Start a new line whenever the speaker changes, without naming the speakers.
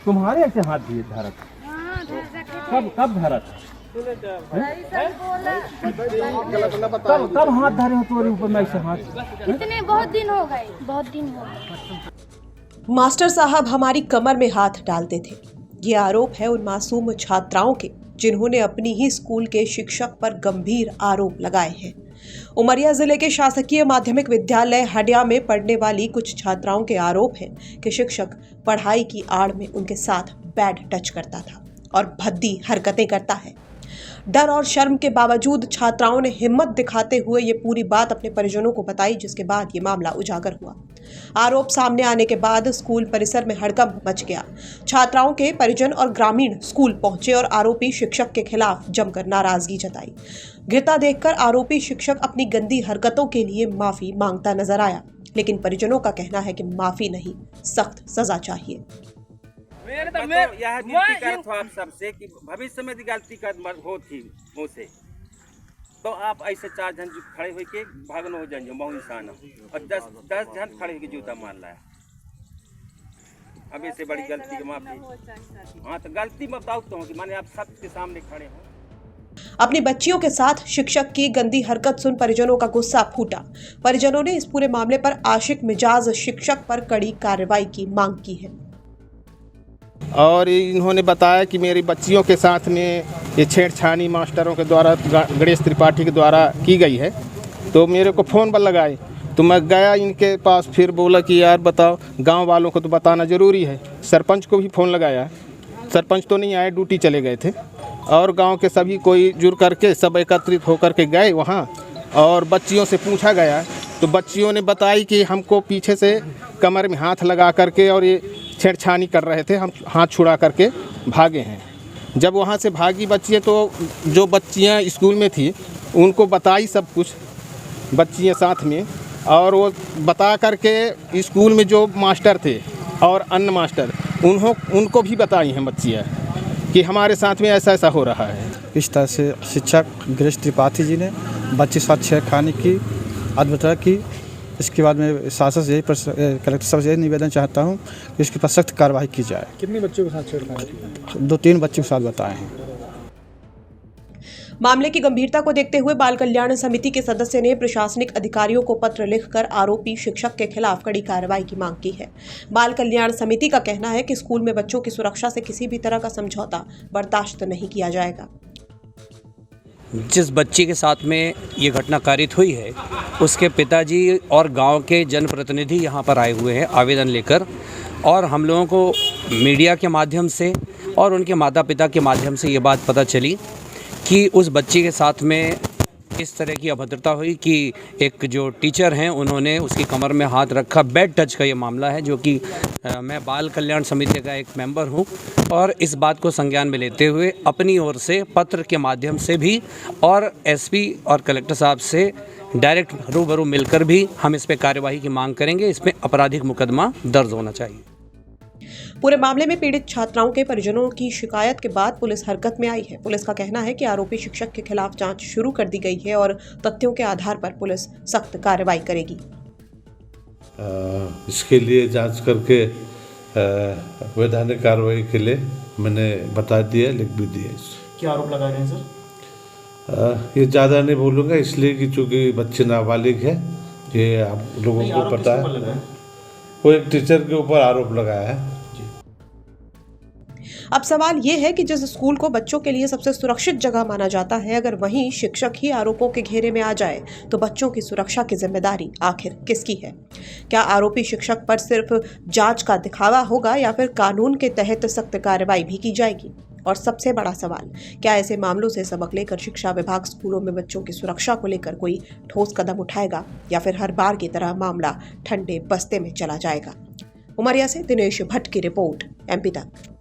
तुम्हारे ऐसे हाथ दिए धरा था? कब धरा था? कब हाथ धरे हो तुम्हारे ऊपर में ऐसे हाथ?
इतने बहुत दिन हो गए।
मास्टर साहब हमारी कमर में हाथ डालते थे, ये आरोप है उन मासूम छात्राओं के जिन्होंने अपनी ही स्कूल के शिक्षक पर गंभीर आरोप लगाए हैं। उमरिया जिले के शासकीय माध्यमिक विद्यालय हडिया में पढ़ने वाली कुछ छात्राओं के आरोप हैं कि शिक्षक पढ़ाई की आड़ में उनके साथ बैड टच करता था और भद्दी हरकतें करता है। डर और शर्म के बावजूद छात्राओं ने हिम्मत दिखाते हुए ये पूरी बात अपने परिजनों को बताई, जिसके बाद ये मामला उजागर हुआ। आरोप सामने आने के बाद स्कूल परिसर में हड़कंप मच गया। छात्राओं के परिजन और ग्रामीण स्कूल पहुंचे और आरोपी शिक्षक के खिलाफ जमकर नाराजगी जताई। गिरता देखकर आरोपी शिक्षक अपनी गंदी हरकतों के लिए माफी मांगता नजर आया, लेकिन परिजनों का कहना है कि माफी नहीं, सख्त सजा चाहिए।
मैं यह विनती करता हूं आप सबसे कि भविष्य में गलती कर हो थी मुझसे तो आप ऐसे 4 जन खड़े हुए के भागन हो जाएंगे बहुत इंसान और 10 जन खड़े होकर जूता मार लाया। अब इससे बड़ी गलती की माफी। हाँ तो गलती में बताओ तो कि माने आप सबके सामने खड़े हो।
अपनी बच्चियों के साथ शिक्षक की गंदी हरकत सुन परिजनों का गुस्सा फूटा। परिजनों ने इस पूरे मामले पर आशिक मिजाज शिक्षक पर कड़ी कार्रवाई की मांग की है।
और इन्होंने बताया कि मेरी बच्चियों के साथ में ये छेड़छाड़ी मास्टरों के द्वारा गणेश त्रिपाठी के द्वारा की गई है, तो मेरे को फ़ोन पर लगाए तो मैं गया इनके पास। फिर बोला कि यार बताओ, गांव वालों को तो बताना ज़रूरी है। सरपंच को भी फ़ोन लगाया, सरपंच तो नहीं आए, ड्यूटी चले गए थे। और गांव के सभी कोई जुड़ करके सब एकत्रित होकर के गए वहाँ और बच्चियों से पूछा गया तो बच्चियों ने बताई कि हमको पीछे से कमर में हाथ लगा करके और ये छेड़छाड़ी कर रहे थे, हम हाथ छुड़ा करके भागे हैं। जब वहाँ से भागी बच्चियाँ तो जो बच्चियाँ स्कूल में थी उनको बताई सब कुछ, बच्चियाँ साथ में, और वो बता करके स्कूल में जो मास्टर थे और अन्य मास्टर उनको भी बताई हैं बच्चियाँ कि हमारे साथ में ऐसा ऐसा हो रहा है।
इस तरह से शिक्षक गणेश त्रिपाठी जी ने बच्चे साथ छेड़खानी की, अद्भुतता की। इसके बाद मैं शासन से कलेक्टर साहब से निवेदन चाहता हूं कि इसके पर सख्त कार्रवाई की जाए।
कितने बच्चों के साथ छेड़खानी की?
2-3 बच्चों के साथ बताए हैं।
मामले की गंभीरता को देखते हुए बाल कल्याण समिति के सदस्य ने प्रशासनिक अधिकारियों को पत्र लिखकर आरोपी शिक्षक के खिलाफ कड़ी कार्रवाई की मांग की है। बाल कल्याण समिति का कहना है कि स्कूल में बच्चों की सुरक्षा से किसी भी तरह का समझौता बर्दाश्त नहीं किया जाएगा।
जिस बच्ची के साथ में ये घटना कारित हुई है उसके पिताजी और गांव के जनप्रतिनिधि यहाँ पर आए हुए हैं आवेदन लेकर, और हम लोगों को मीडिया के माध्यम से और उनके माता पिता के माध्यम से ये बात पता चली कि उस बच्ची के साथ में इस तरह की अभद्रता हुई कि एक जो टीचर हैं उन्होंने उसकी कमर में हाथ रखा। बैड टच का ये मामला है, जो कि मैं बाल कल्याण समिति का एक मेंबर हूं और इस बात को संज्ञान में लेते हुए अपनी ओर से पत्र के माध्यम से भी और एसपी और कलेक्टर साहब से डायरेक्ट रूबरू मिलकर भी हम इस पर कार्यवाही की मांग करेंगे। इसमें आपराधिक मुकदमा दर्ज होना चाहिए।
पूरे मामले में पीड़ित छात्राओं के परिजनों की शिकायत के बाद पुलिस हरकत में आई है। पुलिस का कहना है कि आरोपी शिक्षक के खिलाफ जांच शुरू कर दी गई है और तथ्यों के आधार पर पुलिस सख्त कार्रवाई करेगी।
इसके लिए जांच करके वैधानिक कार्रवाई के लिए मैंने बता दिया, लिख भी दिया।
क्या आरोप लगाए गए हैं सर?
ये ज़्यादा नहीं बोलूँगा इसलिए कि चूँकि बच्चे नाबालिग है, ये आप लोगों को पता है। वो एक टीचर के ऊपर आरोप लगाया है।
अब सवाल ये है कि जिस स्कूल को बच्चों के लिए सबसे सुरक्षित जगह माना जाता है, अगर वहीं शिक्षक ही आरोपों के घेरे में आ जाए तो बच्चों की सुरक्षा की जिम्मेदारी आखिर किसकी है? क्या आरोपी शिक्षक पर सिर्फ जांच का दिखावा होगा या फिर कानून के तहत सख्त कार्रवाई भी की जाएगी? और सबसे बड़ा सवाल, क्या ऐसे मामलों से सबक लेकर शिक्षा विभाग स्कूलों में बच्चों की सुरक्षा को लेकर कोई ठोस कदम उठाएगा या फिर हर बार की तरह मामला ठंडे बस्ते में चला जाएगा? उमरिया से दिनेश भट्ट की रिपोर्ट, MP तक।